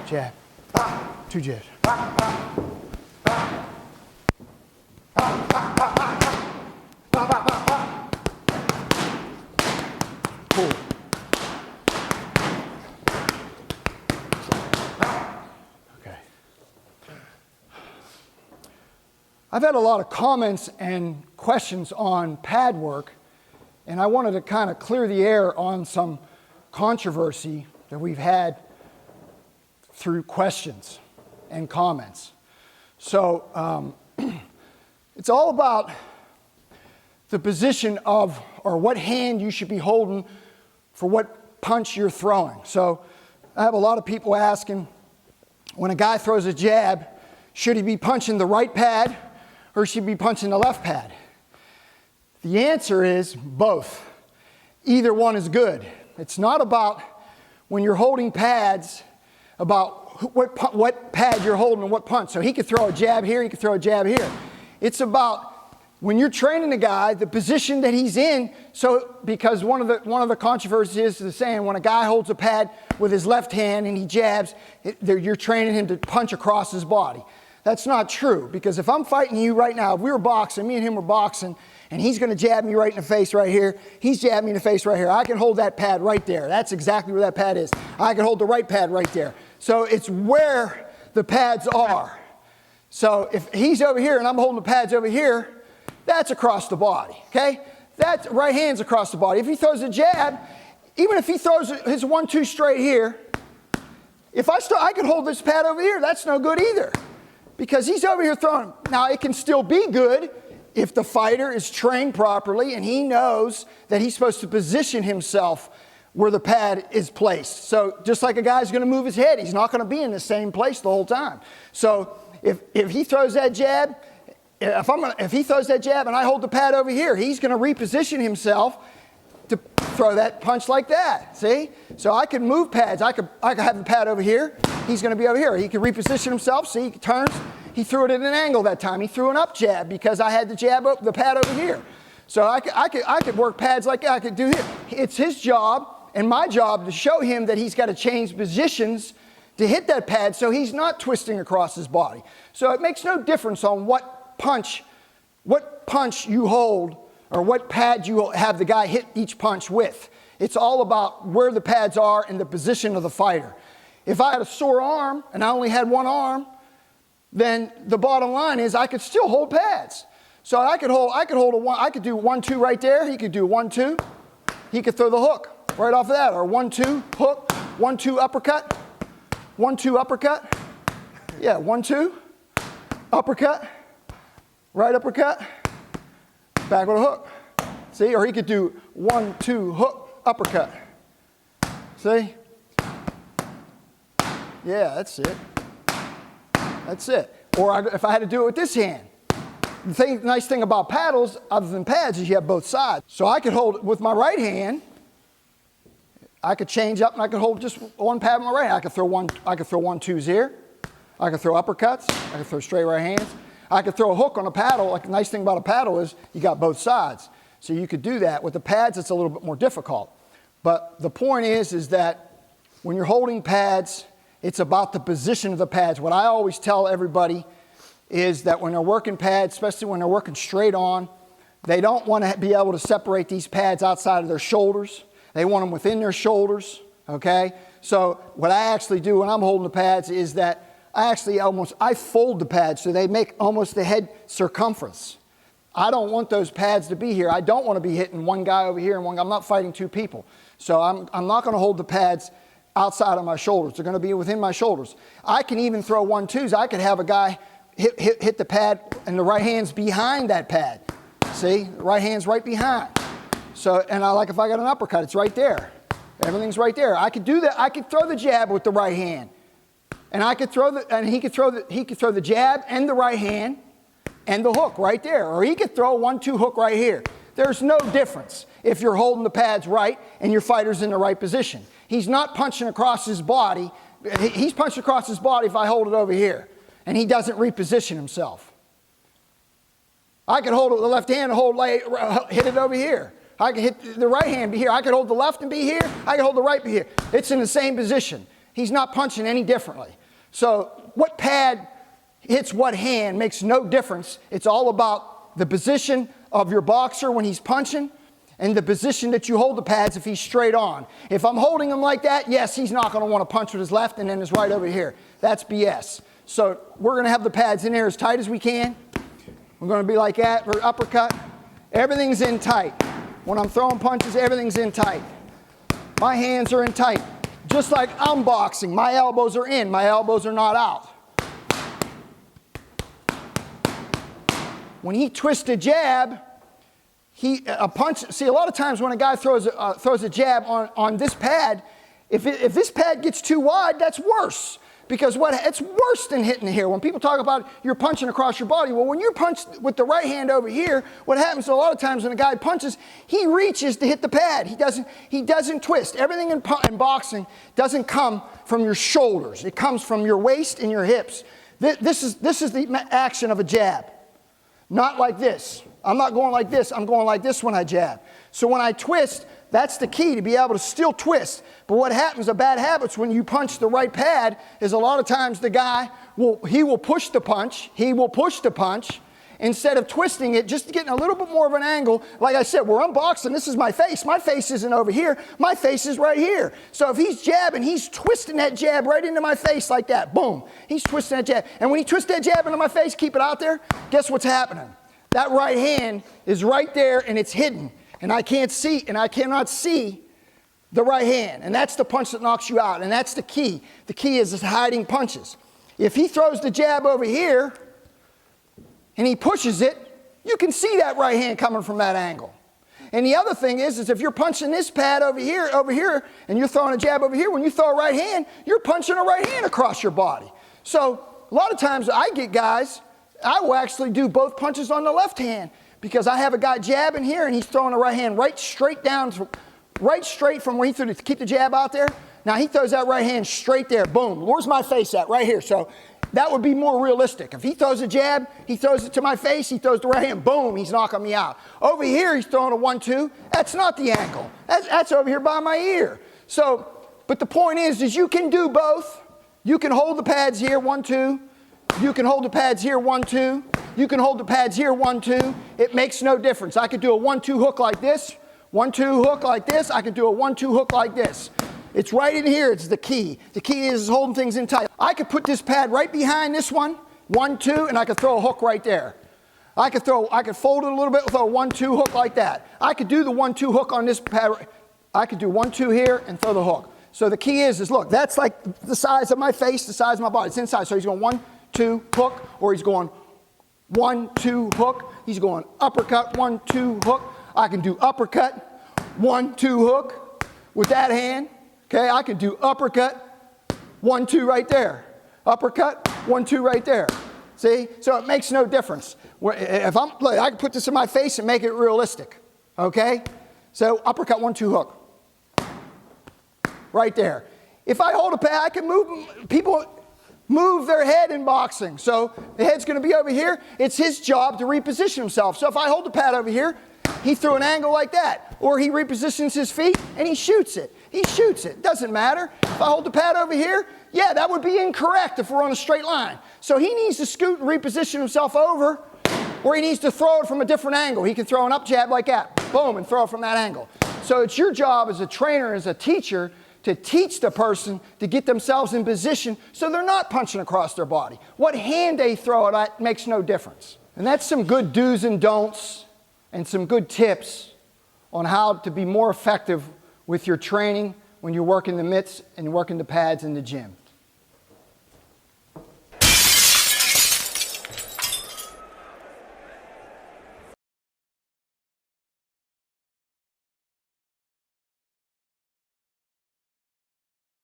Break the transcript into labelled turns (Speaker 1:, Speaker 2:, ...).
Speaker 1: jab, 2 jabs. Cool. Okay. I've had a lot of comments and questions on pad work, and I wanted to kind of clear the air on some controversy that we've had through questions and comments. So it's all about the position of, or what hand you should be holding for what punch you're throwing. So I have a lot of people asking, when a guy throws a jab, should he be punching the right pad or should he be punching the left pad? The answer is both. Either one is good. It's not about, when you're holding pads, about what pad you're holding and what punch. So he could throw a jab here, he could throw a jab here. It's about, when you're training a guy, the position that he's in. So, because one of the controversies is the saying, when a guy holds a pad with his left hand and he jabs, you're training him to punch across his body. That's not true, because if I'm fighting you right now, if we were boxing, me and him were boxing, and he's going to jab me right in the face right here, he's jabbing me in the face right here, I can hold that pad right there. That's exactly where that pad is. I can hold the right pad right there. So it's where the pads are. So if he's over here and I'm holding the pads over here, that's across the body, okay? That right hand's across the body. If he throws a jab, even if he throws his 1-2 straight here, if I could hold this pad over here, that's no good either, because he's over here throwing. Now, it can still be good if the fighter is trained properly and he knows that he's supposed to position himself where the pad is placed. So just like a guy's going to move his head, he's not going to be in the same place the whole time. So if he throws that jab, if he throws that jab and I hold the pad over here, he's going to reposition himself to throw that punch like that. See? So I can move pads. I could have the pad over here. He's going to be over here. He can reposition himself. See, he turns. He threw it at an angle that time. He threw an up jab because I had the pad over here. So I could work pads like I could do here. It's his job and my job to show him that he's got to change positions to hit that pad so he's not twisting across his body. So it makes no difference on what punch you hold or what pad you have the guy hit each punch with. It's all about where the pads are and the position of the fighter. If I had a sore arm and I only had one arm, then the bottom line is I could still hold pads. So I could do 1-2 right there. He could do 1-2. He could throw the hook right off of that, or 1-2 hook, 1-2 uppercut, 1-2 uppercut. Yeah, 1-2 uppercut, right uppercut, back with a hook. See, or he could do 1-2 hook uppercut. See? Yeah, that's it. That's it. Or if I had to do it with this hand. The nice thing about paddles, other than pads, is you have both sides. So I could hold it with my right hand. I could change up and I could hold just one pad with my right hand. I could throw 1-2s here. I could throw uppercuts. I could throw straight right hands. I could throw a hook on a paddle. Like, the nice thing about a paddle is you got both sides. So you could do that. With the pads, it's a little bit more difficult. But the point is that when you're holding pads, it's about the position of the pads. What I always tell everybody is that when they're working pads, especially when they're working straight on, they don't want to be able to separate these pads outside of their shoulders. They want them within their shoulders, okay? So what I actually do when I'm holding the pads is that I fold the pads so they make almost the head circumference. I don't want those pads to be here. I don't want to be hitting one guy over here and one guy. I'm not fighting two people. So I'm not going to hold the pads outside of my shoulders. They're going to be within my shoulders. I can even throw 1-2s. I could have a guy hit the pad and the right hand's behind that pad. See? The right hand's right behind. So, and if I got an uppercut, it's right there. Everything's right there. I could do that. I could throw the jab with the right hand. And he could throw the jab and the right hand and the hook right there. Or he could throw a 1-2 hook right here. There's no difference if you're holding the pads right and your fighter's in the right position. He's not punching across his body. He's punching across his body if I hold it over here. And he doesn't reposition himself. I could hold the left hand and hit it over here. I could hit the right hand be here. I could hold the left and be here. I could hold the right be here. It's in the same position. he's not punching any differently. So what pad hits what hand makes no difference. It's all about the position of your boxer when he's punching and the position that you hold the pads if he's straight on. If I'm holding him like that, yes, he's not going to want to punch with his left and then his right over here. That's BS. So we're going to have the pads in there as tight as we can. We're going to be like that for uppercut. Everything's in tight. When I'm throwing punches, everything's in tight. My hands are in tight. Just like I'm boxing, my elbows are in, my elbows are not out. When he twists a jab, see, a lot of times when a guy throws a jab on this pad, if this pad gets too wide, that's worse. Because it's worse than hitting here. When people talk about you're punching across your body, well, when you're punched with the right hand over here, what happens a lot of times when a guy punches, he reaches to hit the pad. He doesn't twist. Everything in boxing doesn't come from your shoulders. It comes from your waist and your hips. This is the action of a jab. Not like this. I'm not going like this. I'm going like this when I jab. So when I twist, that's the key, to be able to still twist. But what happens, a bad habit when you punch the right pad is a lot of times the guy will push the punch. He will push the punch instead of twisting it, just getting a little bit more of an angle. Like I said, where I'm boxing, this is my face. My face isn't over here. My face is right here. So if he's jabbing, he's twisting that jab right into my face like that. Boom. He's twisting that jab. And when he twists that jab into my face, keep it out there, guess what's happening? That right hand is right there and it's hidden. And I cannot see the right hand. And that's the punch that knocks you out. And that's the key. The key is hiding punches. If he throws the jab over here and he pushes it, you can see that right hand coming from that angle. And the other thing is if you're punching this pad over here, and you're throwing a jab over here, when you throw a right hand, you're punching a right hand across your body. So a lot of times I get guys, I will actually do both punches on the left hand. Because I have a guy jabbing here and he's throwing a right hand right straight from where he threw to keep the jab out there. Now he throws that right hand straight there, boom. Where's my face at? Right here. So that would be more realistic. If he throws a jab, he throws it to my face, he throws the right hand, boom, he's knocking me out. Over here he's throwing a 1-2. That's not the ankle. That's over here by my ear. So, but the point is you can do both. You can hold the pads here, 1-2. You can hold the pads here, 1-2. You can hold the pads here, 1-2. It makes no difference. I could do a 1-2 hook like this, 1-2 hook like this. I could do a 1-2 hook like this. It's right in here. It's the key. The key is holding things in tight. I could put this pad right behind this one, 1-2, and I could throw a hook right there. I could fold it a little bit with a 1-2 hook like that. I could do the 1-2 hook on this pad. I could do 1-2 here and throw the hook. So the key is look, that's like the size of my face, the size of my body. It's inside. So he's going 1-2 hook, or he's going 1-2 hook. He's going uppercut, 1-2 hook. I can do uppercut, 1-2 hook with that hand. Okay, I can do uppercut, 1-2 right there. Uppercut, 1-2 right there. See? So it makes no difference. I can put this in my face and make it realistic. Okay? So uppercut, 1-2 hook. Right there. If I hold a pad, I can move their head in boxing. So the head's going to be over here. It's his job to reposition himself. So if I hold the pad over here, he threw an angle like that. Or he repositions his feet and he shoots it. He shoots it. Doesn't matter. If I hold the pad over here, yeah, that would be incorrect if we're on a straight line. So he needs to scoot and reposition himself over, or he needs to throw it from a different angle. He can throw an up jab like that. Boom, and throw it from that angle. So it's your job as a trainer, as a teacher, to teach the person to get themselves in position so they're not punching across their body. What hand they throw it at makes no difference. And that's some good do's and don'ts and some good tips on how to be more effective with your training when you're working the mitts and working the pads in the gym.